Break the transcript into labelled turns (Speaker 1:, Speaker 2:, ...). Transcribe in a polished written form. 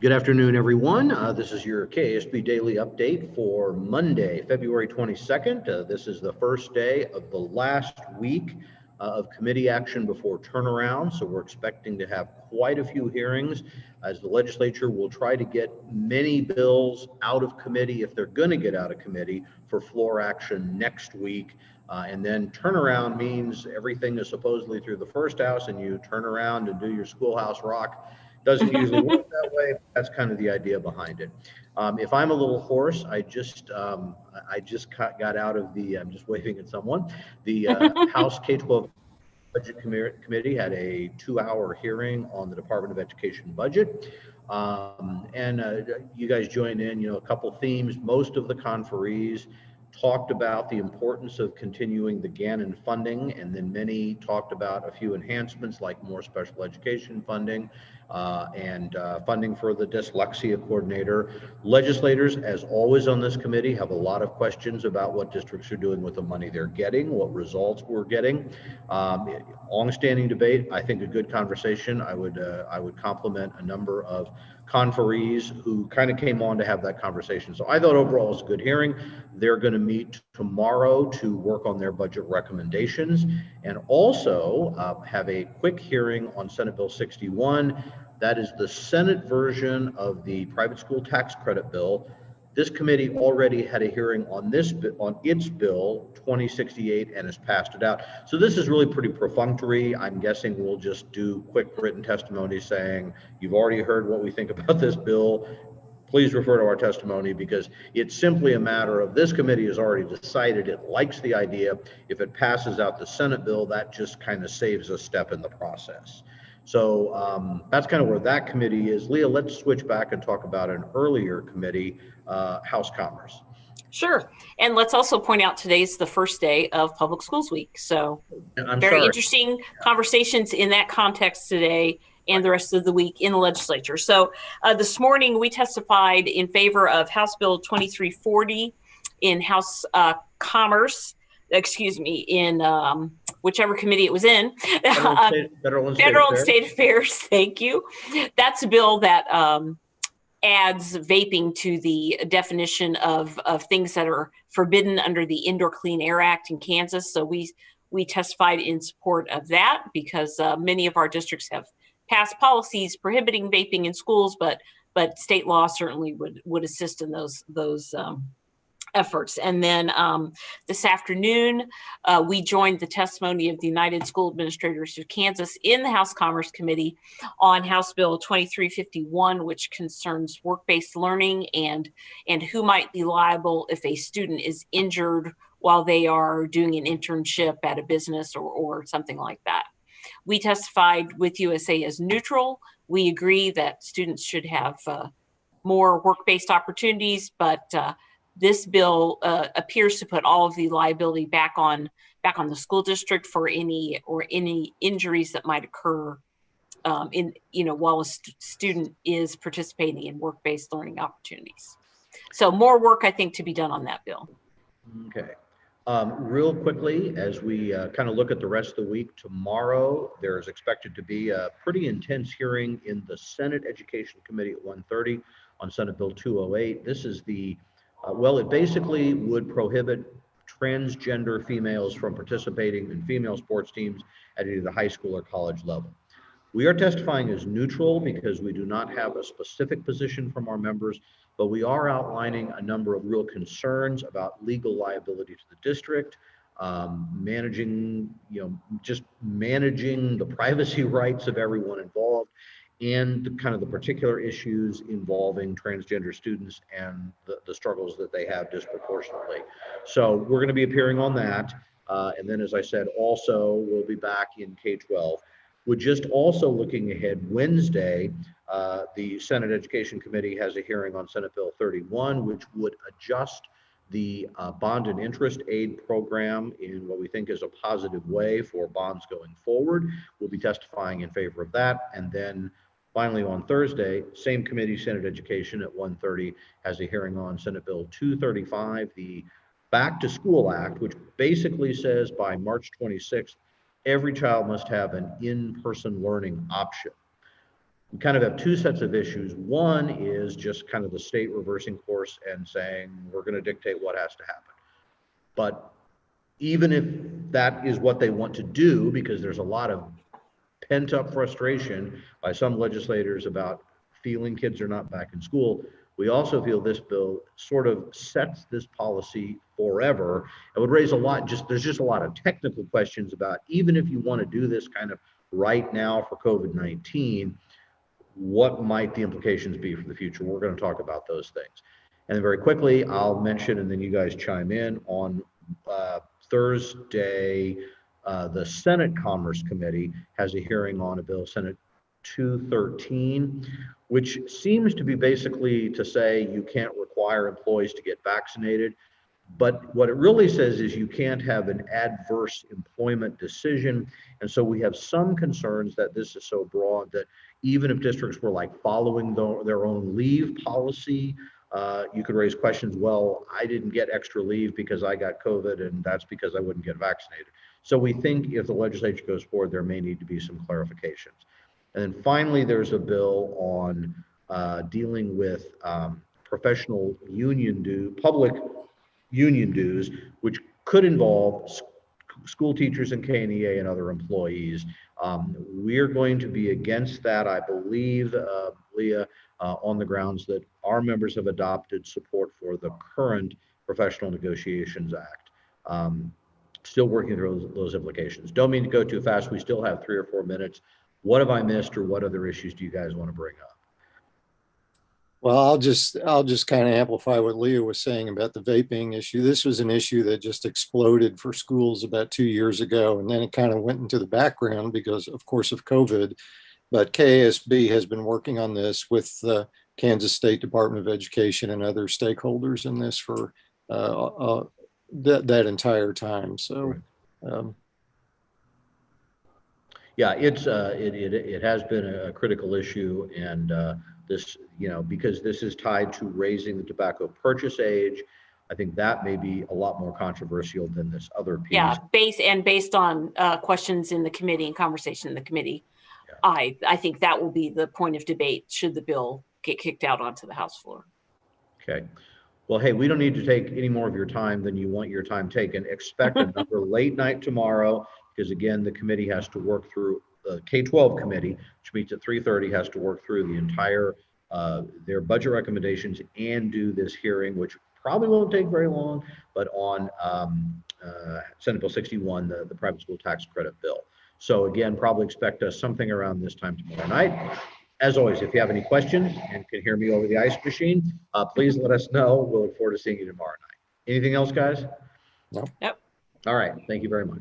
Speaker 1: Good afternoon, everyone. This is your KSB Daily Update for Monday, February 22nd. This is the first day of the last week of committee action before turnaround. So we're expecting to have quite a few hearings as the legislature will try to get many bills out of committee if they're going to get out of committee for floor action next week. And then turnaround means everything is supposedly through the first house and you turn around and do your schoolhouse rock. Doesn't usually work that way. That's kind of the idea behind it. If I'm a little hoarse, I just got out of the, I'm just waving at someone. The House K12 Budget Committee had a 2-hour hearing on the Department of Education budget. You guys joined in, a couple themes. Most of the conferees talked about the importance of continuing the Gannon funding, and then many talked about a few enhancements like more special education funding and funding for the dyslexia coordinator. Legislators, as always on this committee, have a lot of questions about what districts are doing with the money they're getting, what results we're getting. Long-standing debate, I think a good conversation. I would compliment a number of conferees who kind of came on to have that conversation. So I thought overall it was a good hearing. They're going to meet tomorrow to work on their budget recommendations and also have a quick hearing on Senate Bill 61. That is the Senate version of the private school tax credit bill. This committee already had a hearing on its bill 2068 and has passed it out. So this is really pretty perfunctory. I'm guessing we'll just do quick written testimony saying, you've already heard what we think about this bill. Please refer to our testimony, because it's simply a matter of this committee has already decided it likes the idea. If it passes out the Senate bill, that just kind of saves a step in the process. So that's kind of where that committee is. Leah, let's switch back and talk about an earlier committee, House Commerce.
Speaker 2: Sure. And let's also point out today's the first day of Public Schools Week. So very interesting conversations in that context today and the rest of the week in the legislature. So this morning we testified in favor of House Bill 2340 in House Commerce, in whichever committee it was in.
Speaker 1: Federal and
Speaker 2: State Affairs. Thank you. That's a bill that adds vaping to the definition of things that are forbidden under the Indoor Clean Air Act in Kansas. So we testified in support of that because many of our districts have passed policies prohibiting vaping in schools, but state law certainly would assist in those efforts. And then this afternoon, we joined the testimony of the United School Administrators of Kansas in the House Commerce Committee on House Bill 2351, which concerns work-based learning and who might be liable if a student is injured while they are doing an internship at a business or something like that. We testified with USA as neutral. We agree that students should have more work-based opportunities, but this bill appears to put all of the liability back on the school district for any injuries that might occur while a student is participating in work-based learning opportunities. So more work, I think, to be done on that bill.
Speaker 1: Okay. Real quickly, as we kind of look at the rest of the week, tomorrow there is expected to be a pretty intense hearing in the Senate Education Committee at 1:30 on Senate Bill 208. This is it basically would prohibit transgender females from participating in female sports teams at either the high school or college level. We are testifying as neutral because we do not have a specific position from our members, but we are outlining a number of real concerns about legal liability to the district, managing the privacy rights of everyone involved, and kind of the particular issues involving transgender students and the struggles that they have disproportionately. So we're going to be appearing on that. And then, as I said, also we'll be back in K12. We're just also looking ahead. Wednesday, the Senate Education Committee has a hearing on Senate Bill 31, which would adjust the bond and interest aid program in what we think is a positive way for bonds going forward. We'll be testifying in favor of that. And then finally on Thursday, same committee, Senate Education at 1:30 has a hearing on Senate Bill 235, the Back to School Act, which basically says by March 26th, every child must have an in-person learning option. we kind of have two sets of issues. One is just kind of the state reversing course and saying, we're going to dictate what has to happen. But even if that is what they want to do, because there's a lot of pent up frustration by some legislators about feeling kids are not back in school, we also feel this bill sort of sets this policy forever. It would raise a lot, there's just a lot of technical questions about, even if you want to do this kind of right now for COVID-19, what might the implications be for the future? We're going to talk about those things. And then very quickly, I'll mention, and then you guys chime in, on Thursday, the Senate Commerce Committee has a hearing on a bill, Senate 213, which seems to be basically to say you can't require employees to get vaccinated. But what it really says is you can't have an adverse employment decision. And so we have some concerns that this is so broad that even if districts were like following their own leave policy, you could raise questions, well, I didn't get extra leave because I got COVID, and that's because I wouldn't get vaccinated. So we think if the legislature goes forward, there may need to be some clarifications. And then finally, there's a bill on dealing with professional union public union dues, which could involve school teachers and KNEA and other employees. We're going to be against that, I believe, Leah, on the grounds that our members have adopted support for the current Professional Negotiations Act. Still working through those implications. Don't mean to go too fast. We still have 3 or 4 minutes. What have I missed, or what other issues do you guys want to bring up?
Speaker 3: Well, I'll just kind of amplify what Leah was saying about the vaping issue. This was an issue that just exploded for schools about 2 years ago, and then it kind of went into the background because, of course, of COVID. But KASB has been working on this with the Kansas State Department of Education and other stakeholders in this for that entire time. So,
Speaker 1: yeah, it has been a critical issue, and this, because this is tied to raising the tobacco purchase age, I think that may be a lot more controversial than this other piece.
Speaker 2: Yeah, based on questions in the committee and conversation in the committee, yeah. I think that will be the point of debate should the bill get kicked out onto the House floor.
Speaker 1: Okay. Well, hey, we don't need to take any more of your time than you want your time taken. Expect another late night tomorrow, because again, the committee has to work through, the K12 committee, which meets at 3:30, has to work through the entire, their budget recommendations and do this hearing, which probably won't take very long, but on Senate Bill 61, the private school tax credit bill. So again, probably expect us something around this time tomorrow night. As always, if you have any questions and can hear me over the ice machine, please let us know. We'll look forward to seeing you tomorrow night. Anything else, guys?
Speaker 3: No.
Speaker 2: Yep.
Speaker 1: All right. Thank you very much.